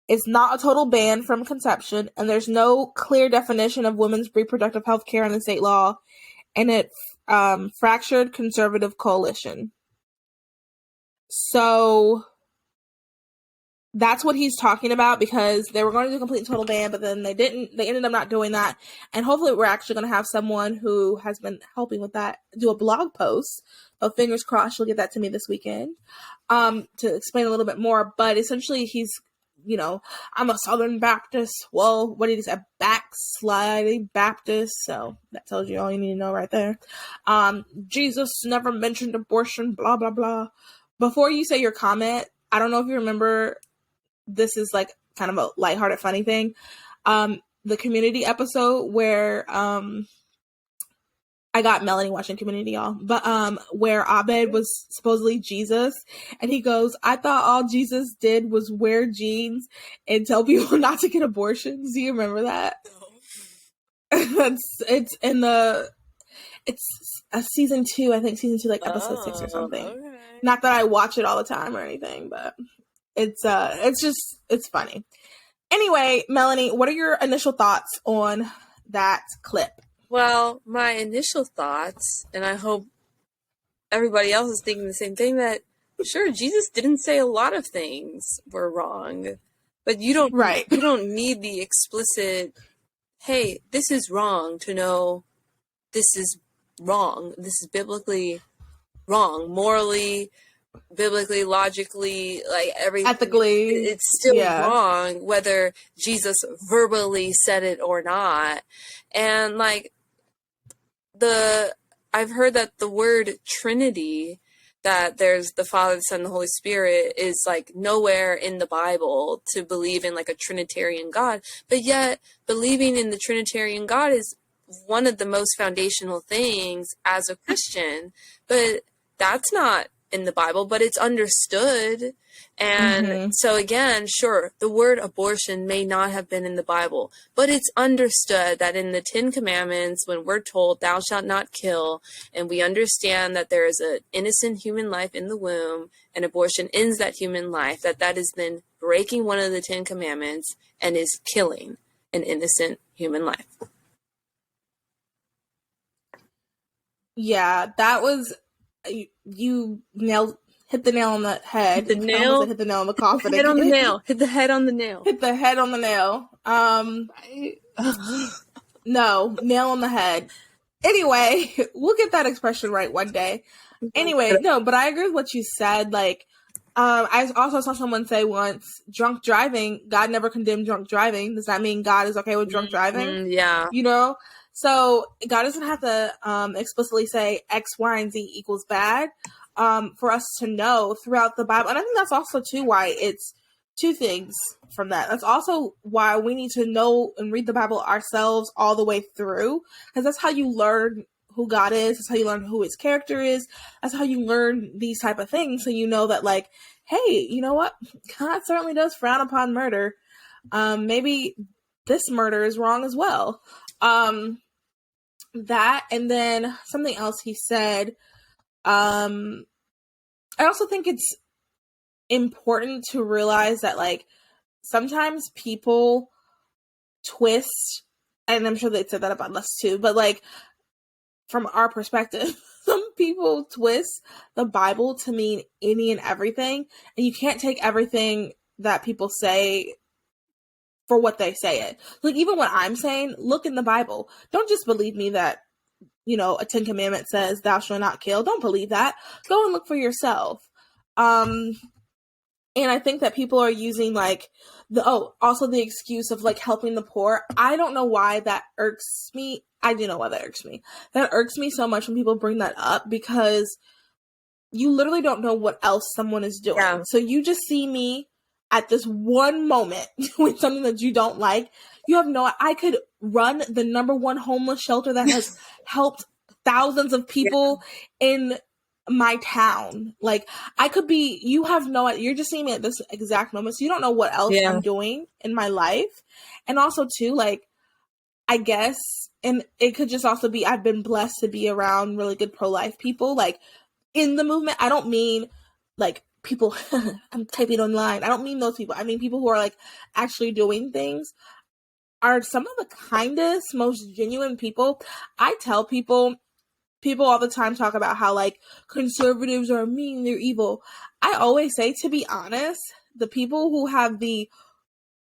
It's not a total ban from conception, and there's no clear definition of women's reproductive health care in the state law, and it fractured conservative coalition. So that's what he's talking about, because they were going to do a complete and total ban, but then they didn't. They ended up not doing that. And hopefully we're actually going to have someone who has been helping with that do a blog post. So fingers crossed she'll get that to me this weekend to explain a little bit more. But essentially he's, I'm a Southern Baptist. Well, what did he say? Backsliding Baptist. So that tells you all you need to know right there. Jesus never mentioned abortion, blah, blah, blah. Before you say your comment, I don't know if you remember, this is like kind of a lighthearted, funny thing. The Community episode where I got Melanie watching Community, y'all. But where Abed was supposedly Jesus, and he goes, "I thought all Jesus did was wear jeans and tell people not to get abortions." Do you remember that? No. it's in the season 2, I think season 2, like episode 6 or something. Okay. Not that I watch it all the time or anything, but it's funny. Anyway, Melanie, what are your initial thoughts on that clip? Well, my initial thoughts, and I hope everybody else is thinking the same thing, that sure, Jesus didn't say a lot of things were wrong, but you don't need the explicit, hey, this is wrong, to know this is wrong. This is biblically wrong, morally, biblically, logically, like everything. Ethically. It's still wrong, whether Jesus verbally said it or not. And like, I've heard that the word Trinity, that there's the Father, the Son, and the Holy Spirit, is like nowhere in the Bible to believe in like a Trinitarian God. But yet believing in the Trinitarian God is one of the most foundational things as a Christian. But that's not in the Bible, but it's understood. And so again, sure, the word abortion may not have been in the Bible, but it's understood that in the 10 Commandments, when we're told thou shalt not kill, and we understand that there is an innocent human life in the womb, and abortion ends that human life, that is then breaking one of the 10 Commandments and is killing an innocent human life. Yeah, that was, you hit the nail on the head. Hit the nail on the coffin. Hit the head on the nail. Hit the head on the nail. No, nail on the head. Anyway, we'll get that expression right one day. Anyway, no, but I agree with what you said. Like, I also saw someone say once, drunk driving, God never condemned drunk driving. Does that mean God is okay with drunk driving? Yeah. So God doesn't have to explicitly say X, Y, and Z equals bad for us to know throughout the Bible. And I think that's also, too, why it's two things from that. That's also why we need to know and read the Bible ourselves all the way through, because that's how you learn who God is. That's how you learn who his character is. That's how you learn these type of things. So you know that, like, hey, you know what? God certainly does frown upon murder. Maybe this murder is wrong as well. That, and then something else he said. I also think it's important to realize that, like, sometimes people twist, and I'm sure they said that about us too, but, like, from our perspective, some people twist the Bible to mean any and everything, and you can't take everything that people say for what they say it. Like, even what I'm saying, look in the Bible. Don't just believe me that, you know, a 10 Commandment says thou shalt not kill. Don't believe that. Go and look for yourself. And I think that people are using, like, also the excuse of, like, helping the poor. I don't know why that irks me. I do know why that irks me. That irks me so much when people bring that up, because you literally don't know what else someone is doing. Yeah. So you just see me at this one moment with something that you don't like. You have I could run the #1 homeless shelter that has helped thousands of people in my town. Like, I could be, you have no, you're just seeing me at this exact moment, so you don't know what else I'm doing in my life. And also too, like, I guess, and it could just also be, I've been blessed to be around really good pro-life people, like, in the movement. I don't mean, like, people, I'm typing online, I don't mean those people. I mean people who are, like, actually doing things, are some of the kindest, most genuine people. I tell people all the time talk about how, like, conservatives are mean, they're evil. I always say, to be honest, the people who have the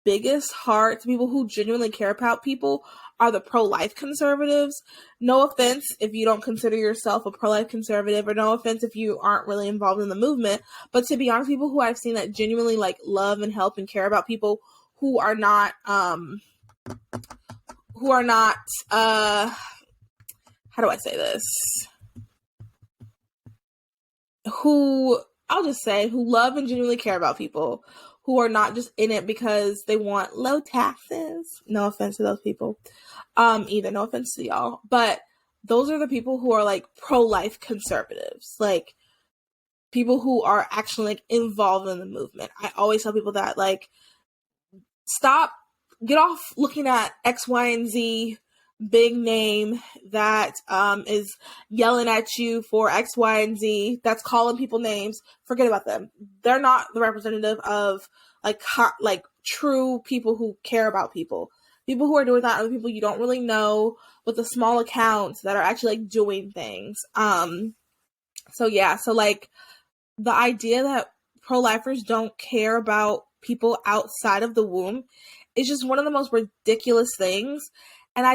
biggest hearts, people who genuinely care about people, are the pro-life conservatives. No offense if you don't consider yourself a pro-life conservative, or no offense if you aren't really involved in the movement, but to be honest, people who I've seen that genuinely, like, love and help and care about people who are not how do I say this? Who love and genuinely care about people, who are not just in it because they want low taxes. No offense to those people. Either. No offense to y'all. But those are the people who are, like, pro-life conservatives. Like, people who are actually, like, involved in the movement. I always tell people that, like, get off looking at X, Y, and Z big name that is yelling at you for X, Y, and Z, that's calling people names. Forget about them. They're not the representative of, like, true people who care about people. People who are doing that are the people you don't really know, with the small accounts that are actually, like, doing things. So yeah, so, like, the idea that pro-lifers don't care about people outside of the womb is just one of the most ridiculous things. And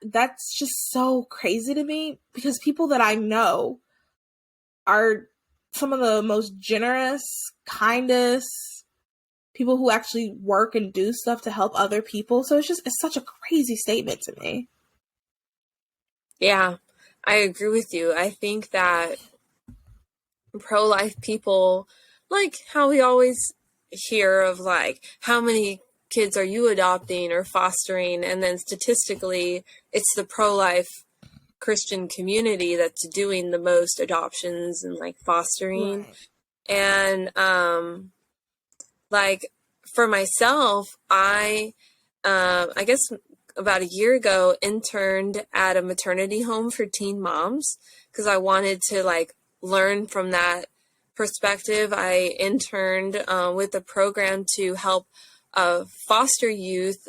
that's just so crazy to me, because people that I know are some of the most generous, kindest people who actually work and do stuff to help other people. So it's such a crazy statement to me. Yeah, I agree with you. I think that pro-life people, like how we always hear of, like, how many kids are you adopting or fostering, and then statistically it's the pro-life Christian community that's doing the most adoptions and, like, fostering. Right. And like, for myself, I guess about a year ago interned at a maternity home for teen moms, because I wanted to, like, learn from that perspective. I interned with a program to help foster youth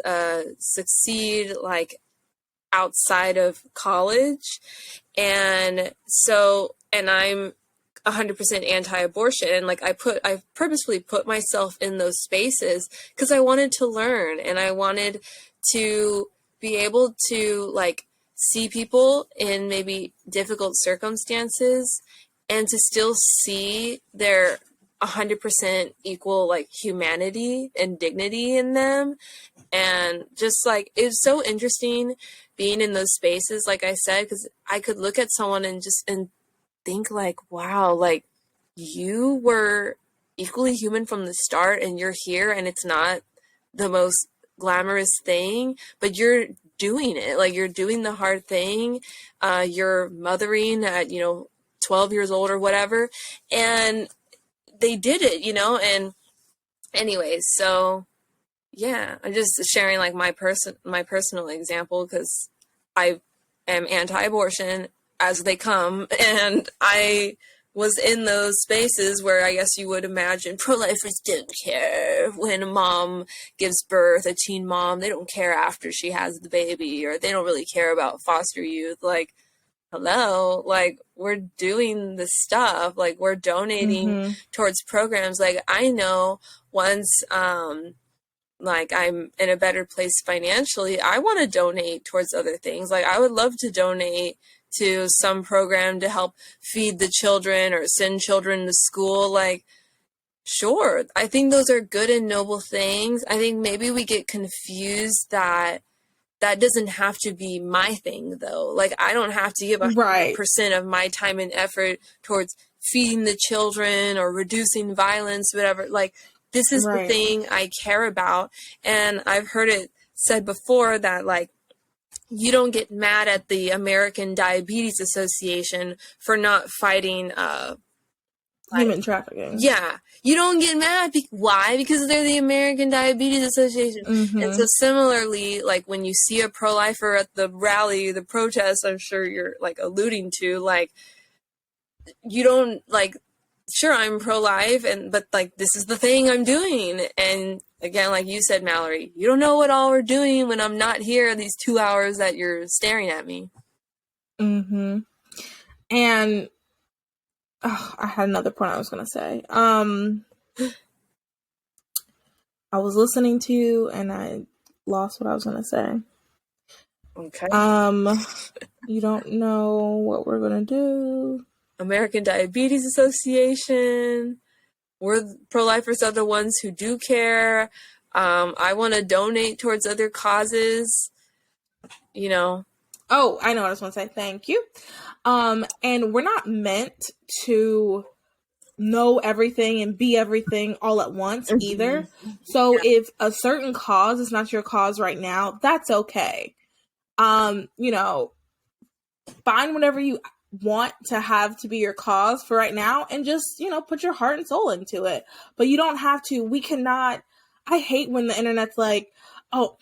succeed, like, outside of college. And I'm 100% anti-abortion, and, like, I purposefully put myself in those spaces because I wanted to learn, and I wanted to be able to, like, see people in maybe difficult circumstances and to still see their 100% equal, like, humanity and dignity in them. And just, like, it's so interesting being in those spaces, like I said, because I could look at someone and think, like, wow, like, you were equally human from the start, and you're here, and it's not the most glamorous thing, but you're doing it. Like, you're doing the hard thing. You're mothering at, 12 years old or whatever. And they did it, and anyways, so yeah, I'm just sharing like my personal example, because I am anti-abortion as they come, and I was in those spaces where I guess you would imagine pro-lifers don't care when a mom gives birth, a teen mom, they don't care after she has the baby, or they don't really care about foster youth. Like, hello, like, we're doing this stuff, like, we're donating towards programs. Like, I know once like I'm in a better place financially, I want to donate towards other things. Like, I would love to donate to some program to help feed the children or send children to school. Like, sure, I think those are good and noble things. I think maybe we get confused that doesn't have to be my thing, though. Like, I don't have to give 100% of my time and effort towards feeding the children or reducing violence, whatever. Like, this is the thing I care about. And I've heard it said before that, like, you don't get mad at the American Diabetes Association for not fighting human trafficking. Yeah. You don't get mad. Why? Because they're the American Diabetes Association. And so similarly, like, when you see a pro-lifer at the rally, the protest, I'm sure you're like alluding to, like, you don't, like, sure, I'm pro-life, but like, this is the thing I'm doing. And again, like you said, Mallory, you don't know what all we're doing when I'm not here these 2 hours that you're staring at me. And I had another point I was going to say. I was listening to you and I lost what I was going to say. Okay. You don't know what we're going to do. American Diabetes Association. We're pro-lifers are the ones who do care. I want to donate towards other causes, Oh, I know what I was going to say. Thank you. And we're not meant to know everything and be everything all at once either. So if a certain cause is not your cause right now, that's okay. Find whatever you want to have to be your cause for right now and just, put your heart and soul into it. But you don't have to. We cannot. I hate when the internet's like, oh,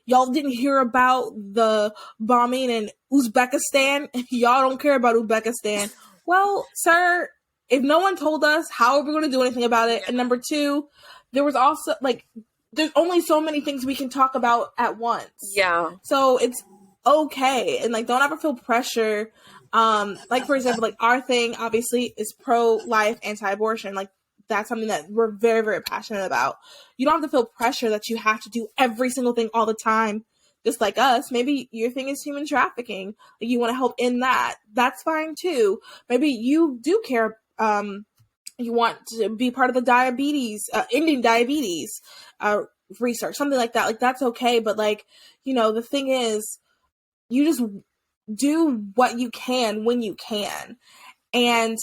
y'all didn't hear about the bombing in Uzbekistan? Y'all don't care about Uzbekistan. Well, sir, if no one told us, how are we going to do anything about it? And number two, there was also, like, there's only so many things we can talk about at once. Yeah. So it's okay. And, like, don't ever feel pressure. Like, for example, like, our thing, obviously, is pro-life, anti-abortion. Like, that's something that we're very, very passionate about. You don't have to feel pressure that you have to do every single thing all the time, just like us. Maybe your thing is human trafficking. Like, you want to help in that. That's fine, too. Maybe you do care. You want to be part of the diabetes, ending diabetes research, something like that. Like, that's okay. But, like, the thing is, you just do what you can when you can. And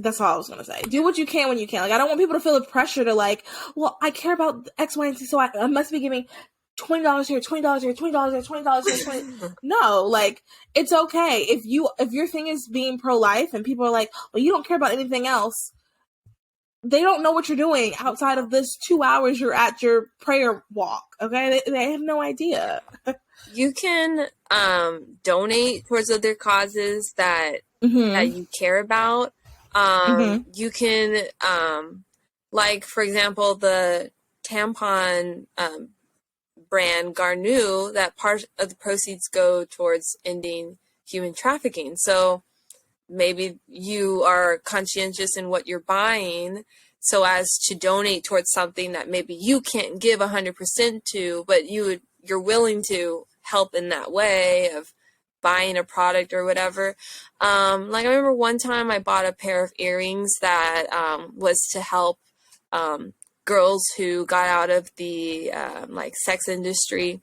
that's all I was going to say. Do what you can when you can. Like, I don't want people to feel the pressure to, like, well, I care about X, Y, and Z, so I must be giving $20 here, $20 here, $20 here, $20 here, $20. No, like, it's okay. If your thing is being pro-life and people are like, well, you don't care about anything else, they don't know what you're doing outside of this 2 hours you're at your prayer walk, okay? They have no idea. You can donate towards other causes that you care about. You can, like, for example, the tampon brand Garnu, that part of the proceeds go towards ending human trafficking. So maybe you are conscientious in what you're buying so as to donate towards something that maybe you can't give 100% to, but you're willing to help in that way of buying a product or whatever. Like, I remember one time I bought a pair of earrings that was to help girls who got out of the like sex industry.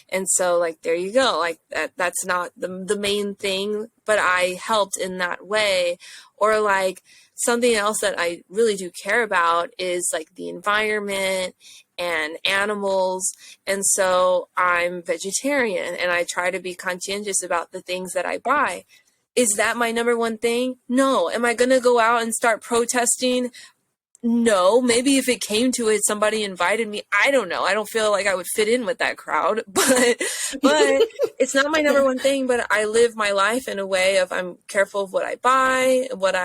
And so like, there you go. Like that's not the main thing, but I helped in that way. Or like something else that I really do care about is like the environment and animals. And so I'm vegetarian and I try to be conscientious about the things that I buy. Is that my number one thing? No. Am I going to go out and start protesting? No. Maybe if it came to it, somebody invited me. I don't know. I don't feel like I would fit in with that crowd, but it's not my number one thing. But I live my life in a way of I'm careful of what I buy, what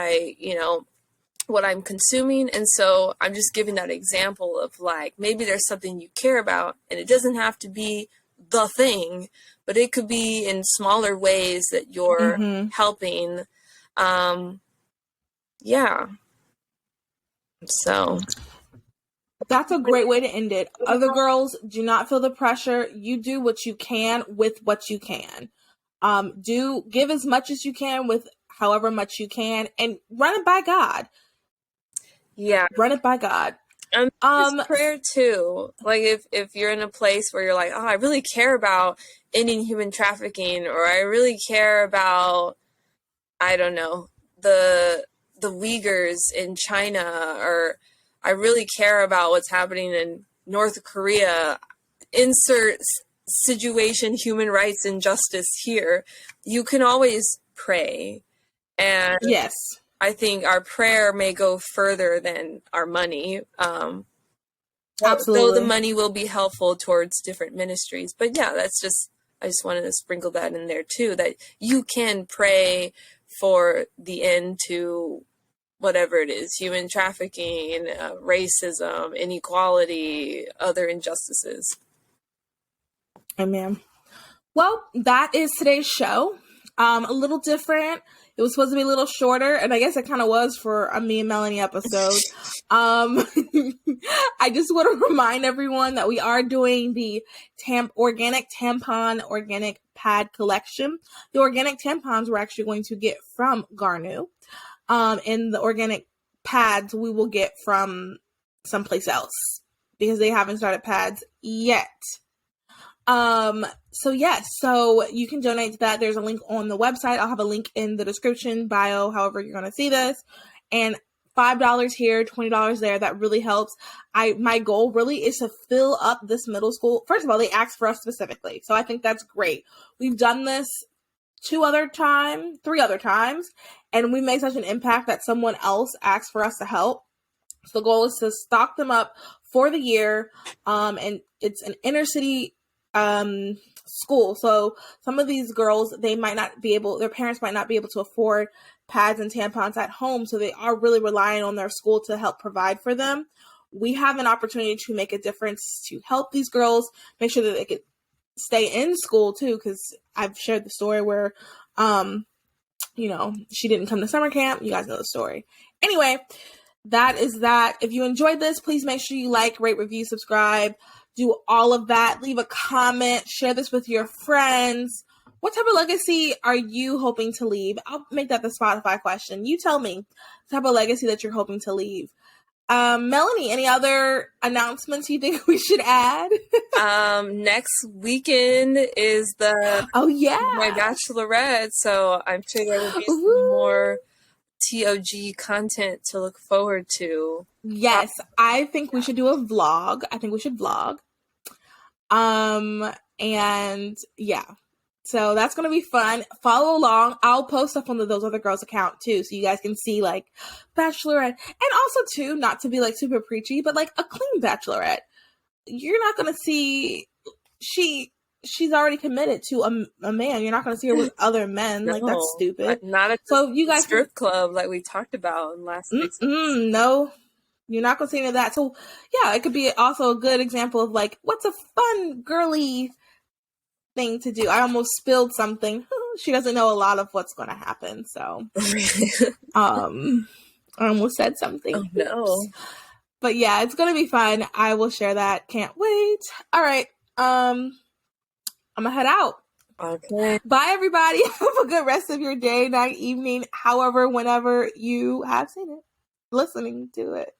I'm consuming. And so I'm just giving that example of like, maybe there's something you care about and it doesn't have to be the thing, but it could be in smaller ways that you're helping. Yeah. So that's a great way to end it. Other girls, do not feel the pressure. You do what you can with what you can. Do give as much as you can with however much you can, and run it by God. Yeah. Run it by God. And prayer too. Like if you're in a place where you're like, oh, I really care about ending human trafficking, or I really care about, I don't know, the Uyghurs in China, or I really care about what's happening in North Korea. Insert situation, human rights and justice here. You can always pray. And yes, I think our prayer may go further than our money. Absolutely. Though the money will be helpful towards different ministries. But yeah, I just wanted to sprinkle that in there too, that you can pray for the end to whatever it is, human trafficking, racism, inequality, other injustices. Amen. Well, that is today's show. A little different. It was supposed to be a little shorter, and I guess it kind of was for a me and Melanie episode. I just want to remind everyone that we are doing the organic tampon, organic pad collection. The organic tampons we're actually going to get from Garnu. And the organic pads we will get from someplace else because they haven't started pads yet. So yes, so you can donate to that. There's a link on the website. I'll have a link in the description bio, however you're going to see this. And $5 here, $20 there. That really helps. My goal really is to fill up this middle school. First of all, they asked for us specifically. So I think that's great. We've done this 3 other times, and we made such an impact that someone else asked for us to help. So the goal is to stock them up for the year. And it's an inner city school. So some of these girls, their parents might not be able to afford pads and tampons at home. So they are really relying on their school to help provide for them. We have an opportunity to make a difference to help these girls, make sure that they could stay in school too. Cause I've shared the story where, she didn't come to summer camp. You guys know the story. Anyway, that is that. If you enjoyed this, please make sure you like, rate, review, subscribe. Do all of that. Leave a comment. Share this with your friends. What type of legacy are you hoping to leave? I'll make that the Spotify question. You tell me the type of legacy that you're hoping to leave. Melanie, any other announcements you think we should add? Next weekend is my bachelorette, so I'm sure there will be some more TOG content to look forward to. Yes, I think we should do a vlog. I think we should vlog. And yeah, so that's going to be fun. Follow along. I'll post stuff on those other girls' account too, so you guys can see like bachelorette, and also too, not to be like super preachy, but like a clean bachelorette. You're not going to see, she's already committed to a man. You're not going to see her with other men. No, like that's stupid. Not a so you guys strip club like we talked about in last week's. No. You're not going to see any of that. So, yeah, it could be also a good example of, like, what's a fun, girly thing to do. I almost spilled something. She doesn't know a lot of what's going to happen. So, I almost said something. Oh, no. But, yeah, it's going to be fun. I will share that. Can't wait. All right. I'm going to head out. Okay. Bye, everybody. Have a good rest of your day, night, evening, however, whenever you have seen it, listening to it.